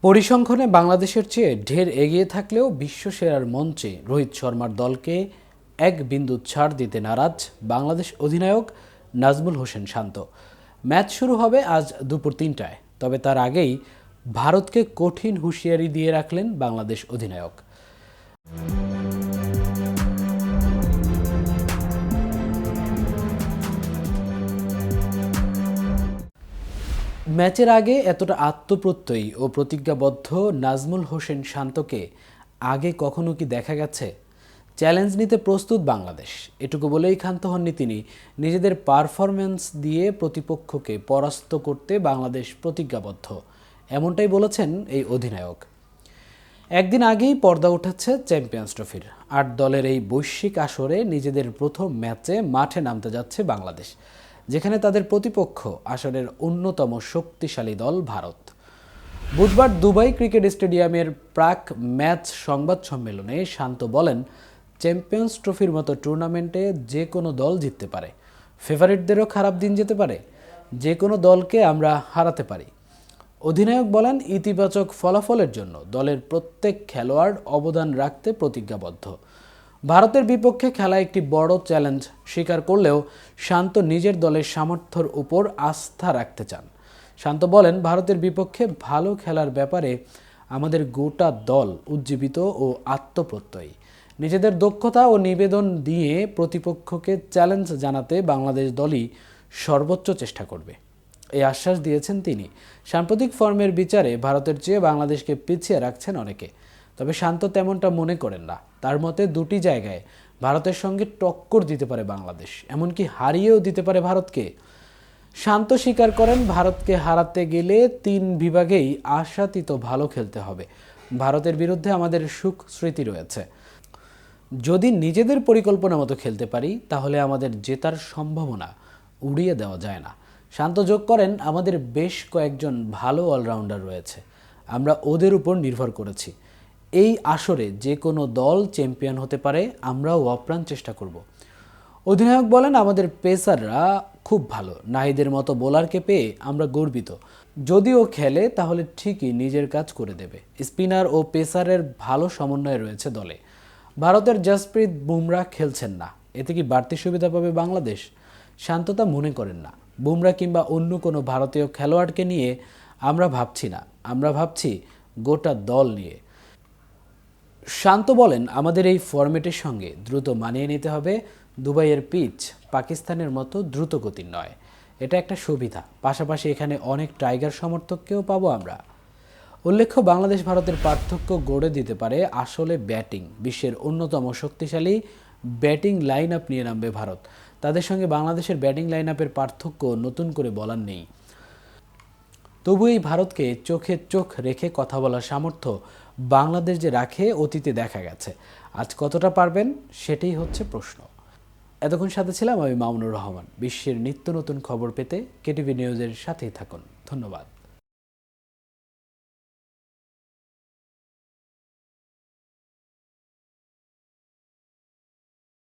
পরিসংখ্যানে বাংলাদেশের চেয়ে ঢের এগিয়ে থাকলেও বিশ্বসেরার মঞ্চে রোহিত শর্মার দলকে এক বিন্দু ছাড় দিতে নারাজ বাংলাদেশ অধিনায়ক নাজমুল হোসেন শান্ত। ম্যাচ শুরু হবে আজ দুপুর ৩টায়, তবে তার আগেই ভারতকে কঠিন হুঁশিয়ারি দিয়ে রাখলেন বাংলাদেশ অধিনায়ক। ম্যাচের আগে এতটা আত্মপ্রত্যয়ী ও প্রতিজ্ঞাবদ্ধ নাজমুল হোসেন শান্তকে আগে কখনো কি দেখা গেছে? চ্যালেঞ্জ নিতে প্রস্তুত বাংলাদেশ, এটুকু বলেই ক্ষান্ত হননি তিনি। নিজেদের পারফরম্যান্স দিয়ে প্রতিপক্ষকে পরাস্ত করতে বাংলাদেশ প্রতিজ্ঞাবদ্ধ, এমনটাই বলেছেন এই অধিনায়ক। একদিন আগেই পর্দা উঠেছে চ্যাম্পিয়ন্স ট্রফির ৮ দলের এই বৈশ্বিক আসরে নিজেদের প্রথম ম্যাচে মাঠে নামতে যাচ্ছে বাংলাদেশ, যেখানে তাদের প্রতিপক্ষ আসরের অন্যতম শক্তিশালী দল ভারত। বুধবার দুবাই ক্রিকেট স্টেডিয়ামের প্রাক ম্যাচ সংবাদ সম্মেলনে শান্ত বলেন, চ্যাম্পিয়ন্স ট্রফির মতো টুর্নামেন্টে যে কোনো দল জিততে পারে, ফেভারিটদেরও খারাপ দিন যেতে পারে, যে কোনো দলকে আমরা হারাতে পারি। অধিনায়ক বলেন, ইতিবাচক ফলাফলের জন্য দলের প্রত্যেক খেলোয়াড় অবদান রাখতে প্রতিজ্ঞাবদ্ধ। ভারতের বিপক্ষে খেলা একটি বড় চ্যালেঞ্জ স্বীকার করলেও শান্ত নিজের দলের সামর্থ্যের উপর আস্থা রাখতে চান। শান্ত বলেন, ভারতের বিপক্ষে ভালো খেলার ব্যাপারে আমাদের গোটা দল উজ্জীবিত ও আত্মপ্রত্যয়ী। নিজেদের দক্ষতা ও নিবেদন দিয়ে প্রতিপক্ষকে চ্যালেঞ্জ জানাতে বাংলাদেশ দলই সর্বোচ্চ চেষ্টা করবে, এই আশ্বাস দিয়েছেন তিনি। সাম্প্রতিক ফর্মের বিচারে ভারতের চেয়ে বাংলাদেশকে পিছিয়ে রাখছেন অনেকে, তবে শান্ত তেমনটা মনে করেন না। তার মতে দুটি জায়গায় ভারতের সঙ্গে টক্কর দিতে পারে বাংলাদেশ, এমনকি হারিয়েও দিতে পারে ভারতকে। শান্ত স্বীকার করেন, ভারতকে হারাতে গেলে ৩ বিভাগেই আশাতীত ভালো খেলতে হবে। ভারতের বিরুদ্ধে আমাদের সুখ স্মৃতি রয়েছে। যদি নিজেদের পরিকল্পনা মতো খেলতে পারি তাহলে আমাদের জেতার সম্ভাবনা উড়িয়ে দেওয়া যায় না। শান্ত যোগ করেন, আমাদের বেশ কয়েকজন ভালো অলরাউন্ডার রয়েছে, আমরা ওদের উপর নির্ভর করেছি। এই আসরে যে কোনো দল চ্যাম্পিয়ন হতে পারে, আমরাও অপ্রাণ চেষ্টা করব। অধিনায়ক বলেন, আমাদের পেসাররা খুব ভালো, নাহিদের মতো বোলারকে পেয়ে আমরা গর্বিত। যদি ও খেলে তাহলে ঠিকই নিজের কাজ করে দেবে। স্পিনার ও পেসারের ভালো সমন্বয় রয়েছে দলে। ভারতের জসপ্রীত বুমরা খেলছেন না, এতে কি বাড়তি সুবিধা পাবে বাংলাদেশ? শান্ততা মনে করেন না। বুমরা কিংবা অন্য কোনো ভারতীয় খেলোয়াড়কে নিয়ে আমরা ভাবছি না, আমরা ভাবছি গোটা দল নিয়ে। শান্ত বলেন, আমাদের এই ফরম্যাটের সঙ্গে দ্রুত মানিয়ে নিতে হবে। দুবাইয়ের পিচ পাকিস্তানের মতো দ্রুত গতির নয়, এটা একটা সুবিধা। পাশাপাশি এখানে অনেক টাইগার সমর্থককেও পাবো আমরা। উল্লেখ্য, বাংলাদেশ ভারতের পার্থক্য গড়ে দিতে পারে আসলে ব্যাটিং। বিশ্বের অন্যতম শক্তিশালী ব্যাটিং লাইন আপ নিয়ে নামবে ভারত। তাদের সঙ্গে বাংলাদেশের ব্যাটিং লাইন আপের পার্থক্য নতুন করে বলার নেই। তবু এই ভারতকে চোখে চোখ রেখে কথা বলার সামর্থ্য বাংলাদেশ যে রাখে অতীতে দেখা গেছে। আজ কতটা পারবেন সেটাই হচ্ছে প্রশ্ন। এতক্ষণ সাথে ছিলাম আমি মামুনুর রহমান। বিশ্বের নিত্য নতুন খবর পেতে কেটিভি নিউজের সাথেই থাকুন। ধন্যবাদ।